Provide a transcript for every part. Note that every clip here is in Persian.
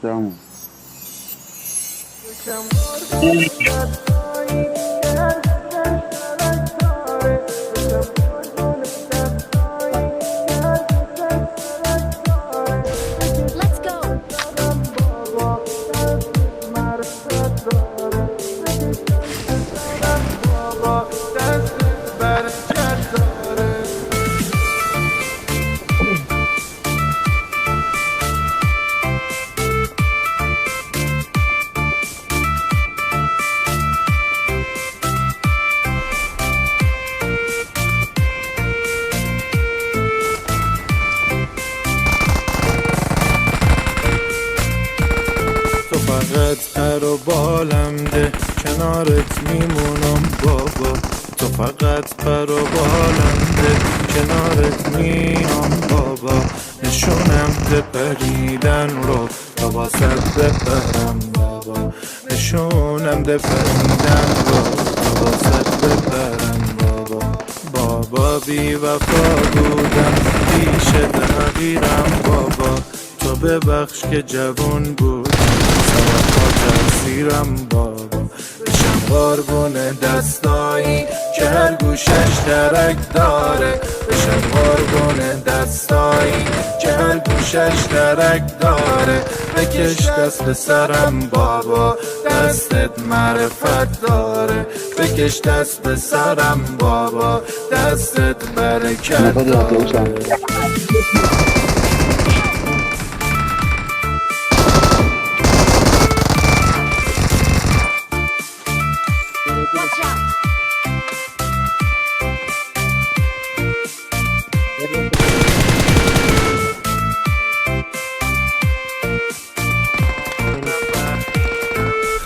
تمام. Let's go. تو فقط پر و بالم ده، کنارت میمونم بابا. تو فقط پر و بالم ده، کنارت میام بابا. نشونم ده پریدن رو تا واسط بپرم بابا. نشونم ده پریدن رو تا واسط بپرم بابا. بابا بی وفا بودم، پیش تغییرم بابا. تو ببخش که جوون بودم، سرپا تقصیرم بابا. بشم قربون دستایی که هر گوشش ترک داره. بشم قربون دستایی که هر گوشش ترک داره. بکش دست به سرم بابا، دستت معرفت داره. بکش دست به سرم بابا، دستت برکت داره. Watch out.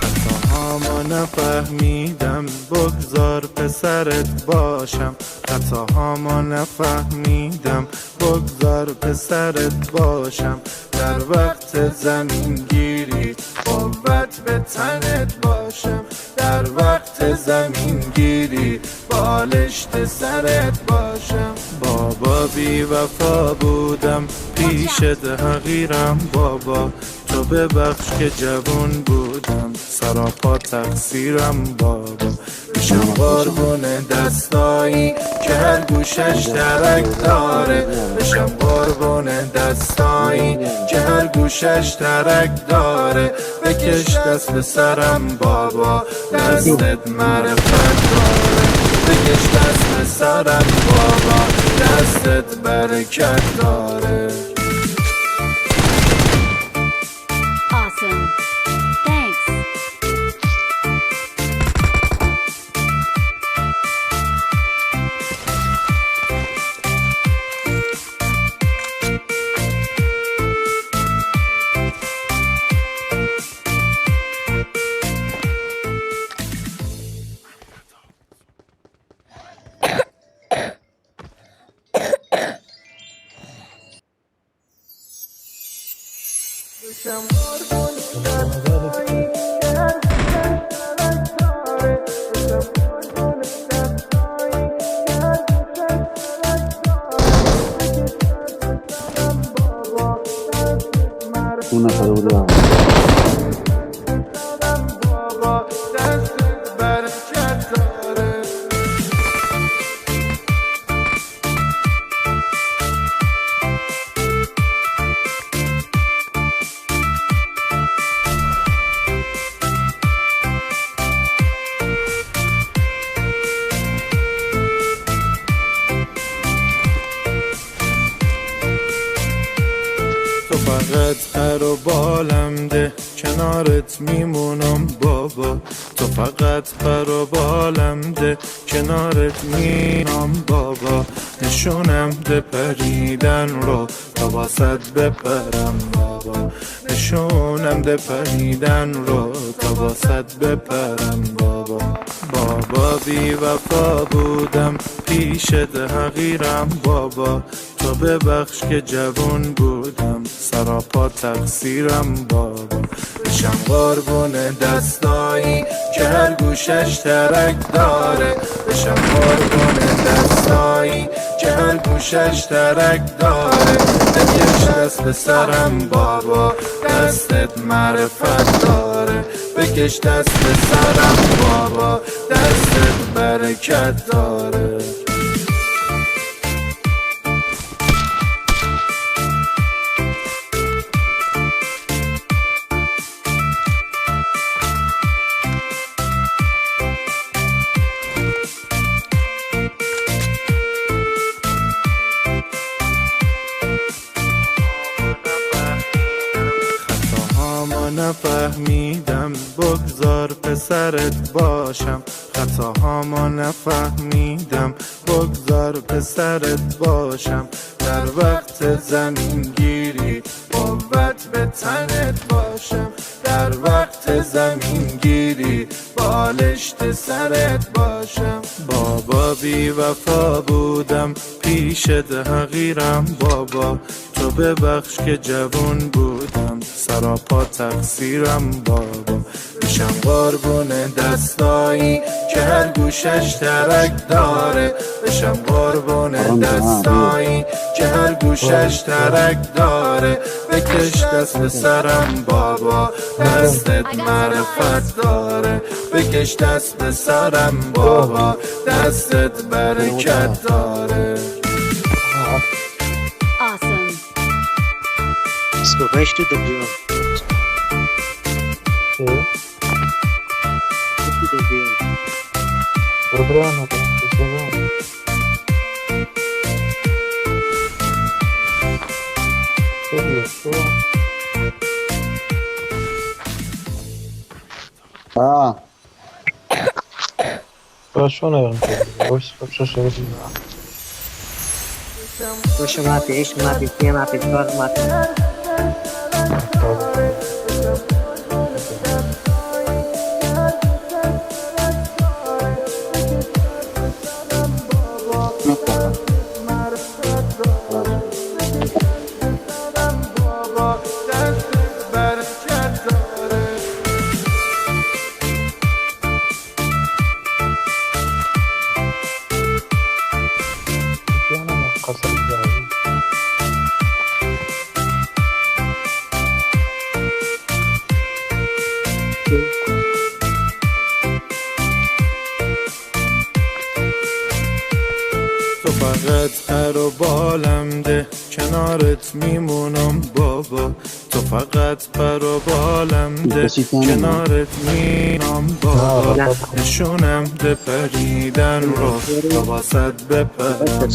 خطاهامو نفهمیدم، بگذار پسرت باشم. خطاهامو نفهمیدم، بگذار پسرت باشم. در وقت زمین گیری قوت به تنت باشم. در وقت زمین گیری بالشت سرت باشم. بابا بی وفا بودم، پیش تغییرم بابا. تو ببخش که جوون بودم، سراپا تقصیرم بابا. بشم قربون دستایی که هر گوشش ترک داره. بشم قربون دستایی که هر گوشش ترک داره. بکش دست به سرم بابا، دستت معرفت داره. بکش دست به سرم بابا، دستت برکت داره. Awesome. Thanks. اون نفر بوده. دستت برکت داره. تو فقط پر و بالم ده، کنارت میمونم بابا. تو فقط پر و بالم ده، کنارت میمونم بابا. نشونم ده پریدن رو تا واسط بپرم بابا. نشونم ده پریدن رو تا واسط بپرم بابا. بابا بی وفا بودم، پیش تغییرم بابا. تو ببخش که جوون بودم، سراپا تقصیرم بابا. بشم قربون دستایی که هر گوشش ترک داره. بشم قربون دستایی که هر گوشش ترک داره. بکش دست به سرم بابا، دستت معرفت داره. بکش دست به سرم بابا، دستت برکت داره. نفهمیدم بگذار پسرت باشم. خطاهامو نفهمیدم بگذار پسرت باشم. در وقت زمین گیری قوت به تنت باشم. در وقت زمین گیری بالشت سرت باشم. بابا بی وفا بودم پیشت حقیرم بابا. تو ببخش که جوون بودم سراپا تقصیرم بابا. میشم قربون دستایی که هر گوشش ترک داره. بشم قربون دستایی که هر گوشش ترک داره. بکش دست به سرم بابا، دستت معرفت داره. بکش دست به سرم بابا، دستت برکت داره. Awesome. Słuchaj do biura. Программа так присылала. Что? Хорошо, наверное, больше вообще шесть. Proszę mapy, iść mapy, nie mapy, dwa mapy. تو فقط پر و بالم ده کنارت میمونم بابا. تو فقط پر و بالم ده کنارت میمونم بابا. نشونم ده پریدن رو تا واسد بپرم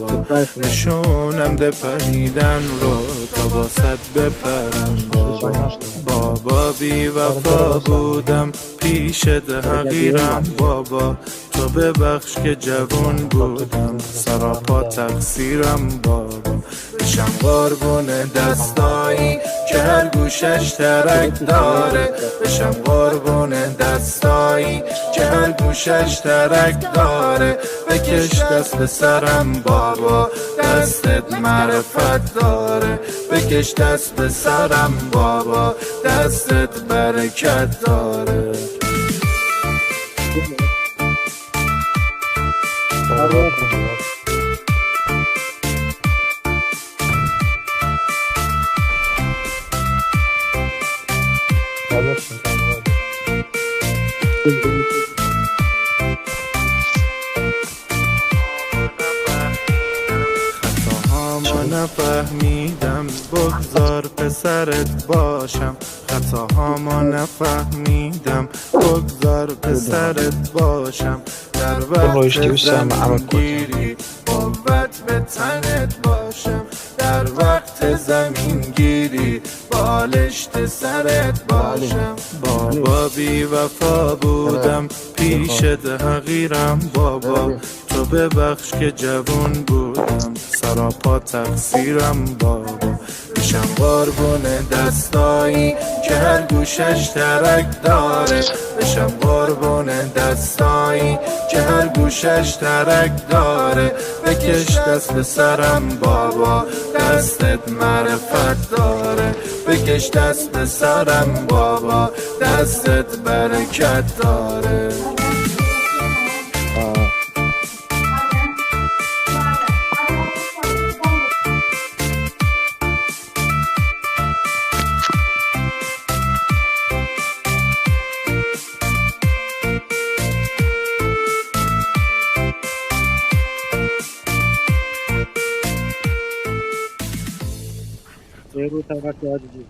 بابا. نشونم ده پریدن رو تا واسد بپرم بابا. بابا بی وفا بودم پیشت حقیرم بابا. تو ببخش که جوون بودم سراپا تقصیرم بابا. بشم قربون دستایی که هر گوشش ترک داره. بشم قربون دستایی که هر گوشش ترک داره. بکش دست به سرم بابا، دستت معرفت داره. بکش دست به سرم بابا، دستت برکت داره. خطاهامو نفهمیدم بگذار پسرت باشم. خطاهامو نفهمیدم بگذار پسرت باشم. در وقت زمین گیری قوت به تنت باشم. در وقت زمین گیری بالشت سرت باشم. بابا بی وفا بودم پیشت حقیرم بابا. تو ببخش که جوون بودم سراپا تقصیرم بابا. میشم قربون دستایی که هر گوشش ترک داره. بشم قربون دستایی که هر گوشش ترک داره. بکش دست به سرم بابا، دستت معرفت داره. بکش دست به سرم بابا، دستت برکت داره. بود طبقه عادی.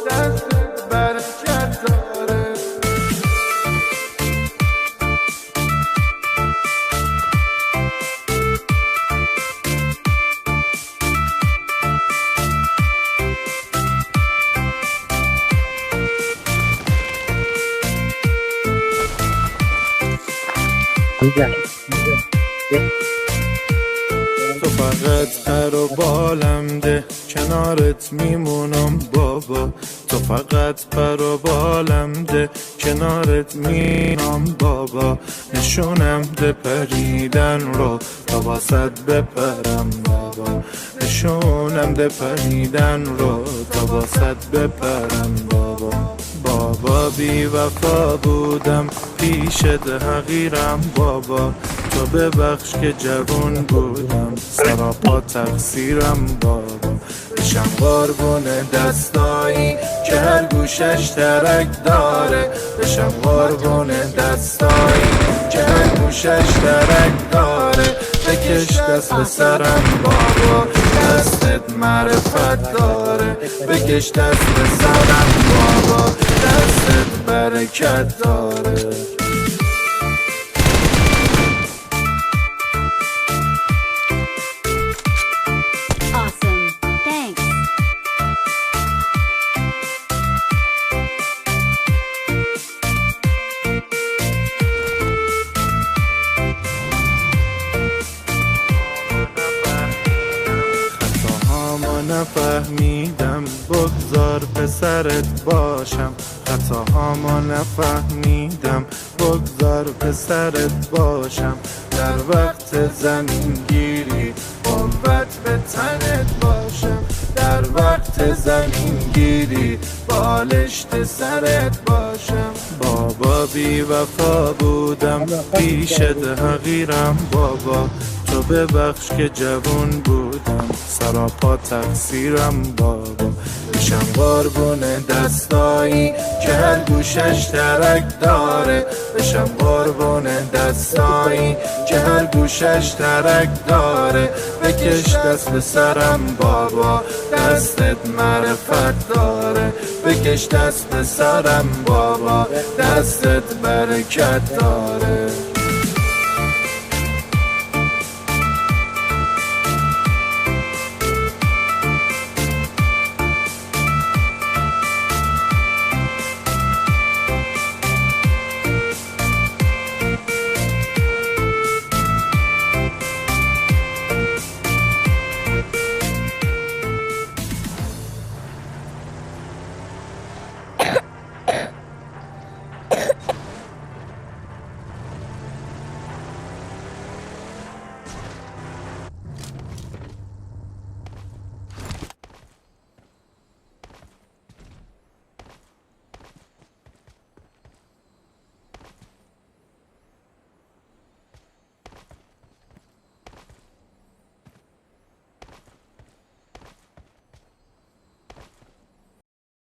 دستت برکت داره اینجا. تو فقط پر و بالم ده کنارت میمونم بابا تو فقط پر و بالم ده کنارت میمونم بابا نشونم ده پریدن رو تا واسط بپرم بابا نشونم ده پریدن رو تا واسط بپرم بابا بابا بی وفا بودم پیشت حقیرم بابا تو ببخش که جوون بودم سراپا تقصیرم بابا بشم قربون دستایی که هر گوشش ترک داره بشم قربون دستایی که هر گوشش ترک داره بکش دست به سرم بابا دستت معرفت داره بکش دست به سرم بابا دستت برکت داره Awesome. Thanks. خطاهامو نفهمیدم بگذار پسرت باشم خطاهامو نفهمیدم بگذار پسرت باشم در وقت زمین گیری قوت به تنت باشم در وقت زمین گیری بالشت سرت باشم بابا بی وفا بودم پیشت حقیرم بابا تو ببخش که جوون بودم سراپا تقصیرم بابا بشم قربون دستایی که هر گوشش ترک داره بشم قربون دستایی که هر گوشش ترک داره بکش دست به سرم بابا دستت معرفت داره بکش دست به سرم بابا دستت برکت داره